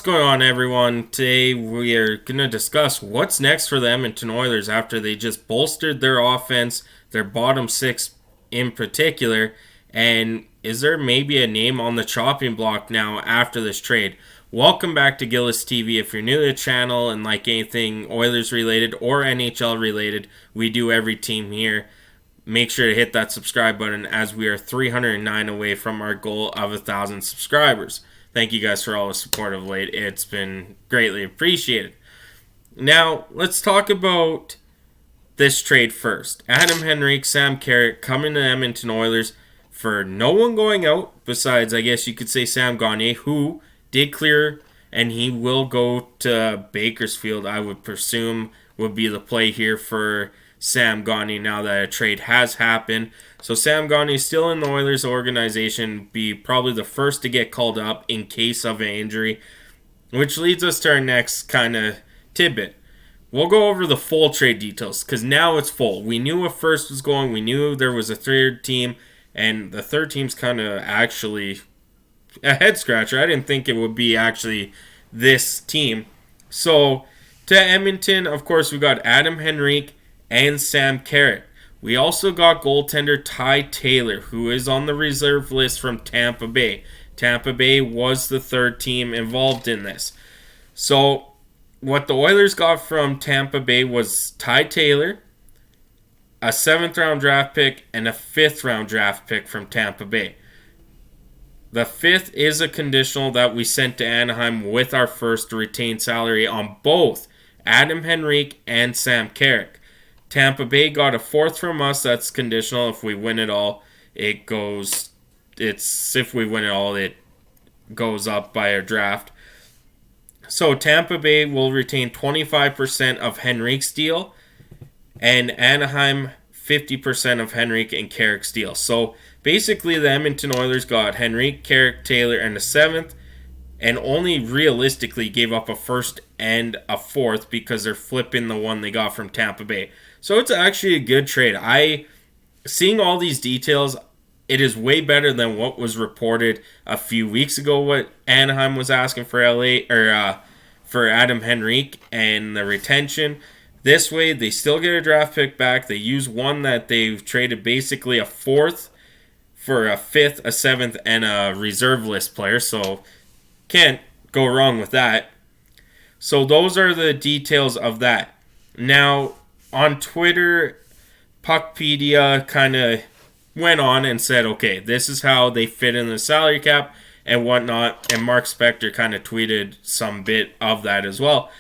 What's going on, everyone? Today we are going to discuss what's next for the Edmonton Oilers after they just bolstered their offense, their bottom six in particular, and is there maybe a name on the chopping block now after this trade? Welcome back to Gillis TV. If you're new to the channel and like anything Oilers related or NHL related, we do every team here. Make sure to hit that subscribe button as we are 309 away from our goal of 1,000 subscribers. Thank you guys for all the support of late. It's been greatly appreciated. Now, let's talk about this trade first. Adam Henrique, Sam Carrick coming to the Edmonton Oilers for no one going out besides, I guess you could say, Sam Gagner, who did clear, and he will go to Bakersfield, I would presume, would be the play here for Sam Gagner now that a trade has happened. So Sam Gagner is still in the Oilers organization, be probably the first to get called up in case of an injury, which leads us to our next kind of tidbit. We'll go over the full trade details because now it's full. We knew a first was going, we knew there was a third team, and the third team's kind of actually a head scratcher. I didn't think it would be actually this team. So to Edmonton, of course, we got Adam Henrique and Sam Carrick. We also got goaltender Ty Taylor, who is on the reserve list from Tampa Bay. Tampa Bay was the third team involved in this. So what the Oilers got from Tampa Bay was Ty Taylor, a 7th round draft pick, and a 5th round draft pick from Tampa Bay. The 5th is a conditional that we sent to Anaheim with our first retained salary on both Adam Henrique and Sam Carrick. Tampa Bay got a 4th from us. That's conditional. If we win it all, it goes up by a draft. So Tampa Bay will retain 25% of Henrique's deal, and Anaheim 50% of Henrique and Carrick's deal. So basically, the Edmonton Oilers got Henrique, Carrick, Taylor, and a 7th, and only realistically gave up a 1st and a 4th because they're flipping the one they got from Tampa Bay. So it's actually a good trade. Seeing all these details, it is way better than what was reported a few weeks ago. What Anaheim was asking for for Adam Henrique and the retention. This way, they still get a draft pick back. They use one that they've traded basically a 4th for a 5th, a 7th, and a reserve list player. So can't go wrong with that. So those are the details of that. Now, on Twitter, Puckpedia kind of went on and said, okay, this is how they fit in the salary cap and whatnot. And Mark Spector kind of tweeted some bit of that as well.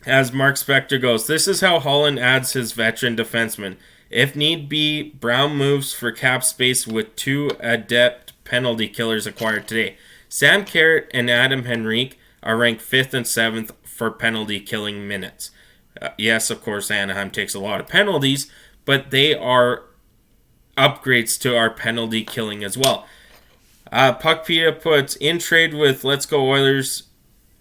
As Mark Spector goes, this is how Holland adds his veteran defenseman. If need be, Brown moves for cap space with 2 adept penalty killers acquired today. Sam Carrick and Adam Henrique are ranked 5th and 7th for penalty killing minutes. Yes, of course, Anaheim takes a lot of penalties, but they are upgrades to our penalty killing as well. Puckpedia puts, in trade with Let's Go Oilers,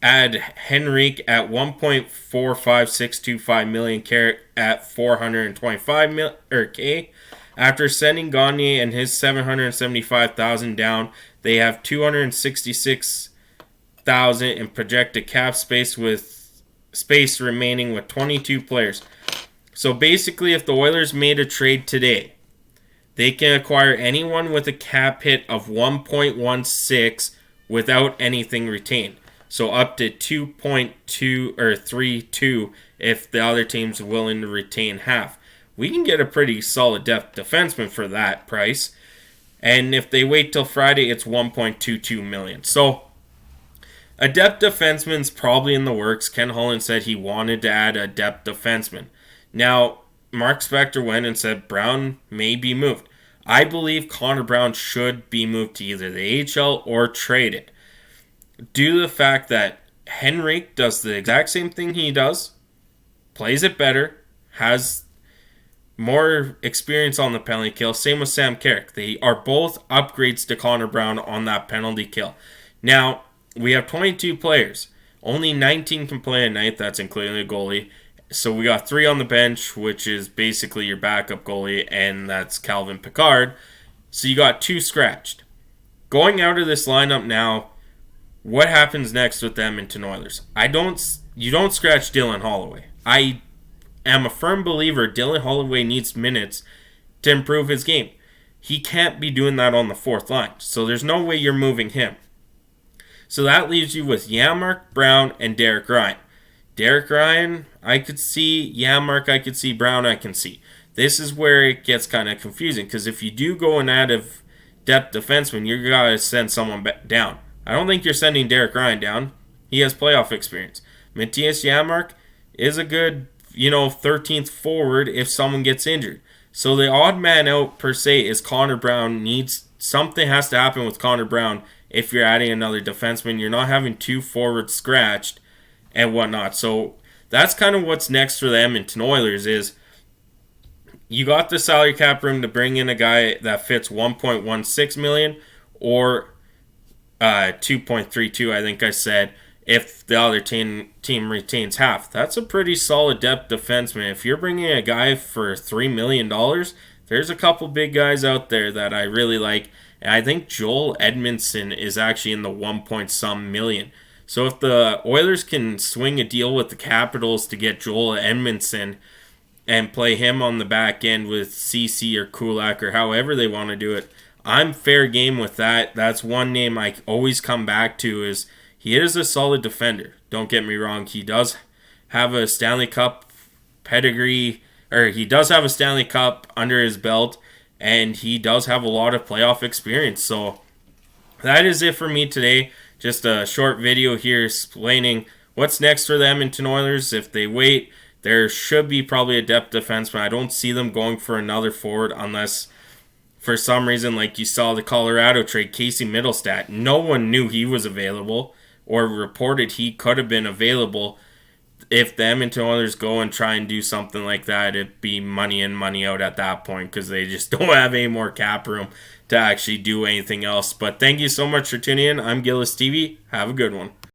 add Henrique at $1.45625 million, Carrick at $425K. After sending Gagner and his $775,000 down, they have $266,000 in projected cap space with space remaining with 22 players. So basically, if the Oilers made a trade today, they can acquire anyone with a cap hit of 1.16 without anything retained. So up to 2.2 or 3.2 if the other team's willing to retain half. We can get a pretty solid depth defenseman for that price. And if they wait till Friday, it's $1.22 million. So a depth defenseman's probably in the works. Ken Holland said he wanted to add a depth defenseman. Now, Mark Spector went and said Brown may be moved. I believe Connor Brown should be moved to either the AHL or traded, due to the fact that Henrique does the exact same thing he does, plays it better, has more experience on the penalty kill. Same with Sam Carrick. They are both upgrades to Connor Brown on that penalty kill. Now, we have 22 players. Only 19 can play a night. That's including the goalie. So we got 3 on the bench, which is basically your backup goalie, and that's Calvin Pickard. So you got 2 scratched. Going out of this lineup now, what happens next with the Edmonton Oilers? You don't scratch Dylan Holloway. I am a firm believer Dylan Holloway needs minutes to improve his game. He can't be doing that on the fourth line. So there's no way you're moving him. So that leaves you with Janmark, Brown, and Derek Ryan. Derek Ryan, I could see. Janmark, I could see. Brown, I can see. This is where it gets kind of confusing, because if you do go an out of depth defenseman, you're got to send someone down. I don't think you're sending Derek Ryan down. He has playoff experience. Matthias Janmark is a good, 13th forward if someone gets injured. So the odd man out per se is Connor Brown. Something has to happen with Connor Brown if you're adding another defenseman. You're not having two forwards scratched and whatnot. So that's kind of what's next for the Edmonton Oilers is you got the salary cap room to bring in a guy that fits $1.16 million or 2.32, I think I said, if the other team retains half. That's a pretty solid depth defenseman. If you're bringing a guy for $3 million, there's a couple big guys out there that I really like. And I think Joel Edmondson is actually in the 1-point-some million. So if the Oilers can swing a deal with the Capitals to get Joel Edmondson and play him on the back end with CC or Kulak or however they want to do it, I'm fair game with that. That's one name I always come back to is he is a solid defender. Don't get me wrong. He does have a Stanley Cup pedigree, or he does have a Stanley Cup under his belt, and he does have a lot of playoff experience. So that is it for me today. Just a short video here explaining what's next for the Edmonton Oilers. If they wait, there should be probably a depth defenseman. I don't see them going for another forward unless for some reason, like you saw the Colorado trade, Casey Middlestat. No one knew he was available or reported he could have been available. If the Edmonton Oilers go and try and do something like that, it'd be money in, money out at that point because they just don't have any more cap room to actually do anything else. But thank you so much for tuning in. I'm Gillis TV. Have a good one.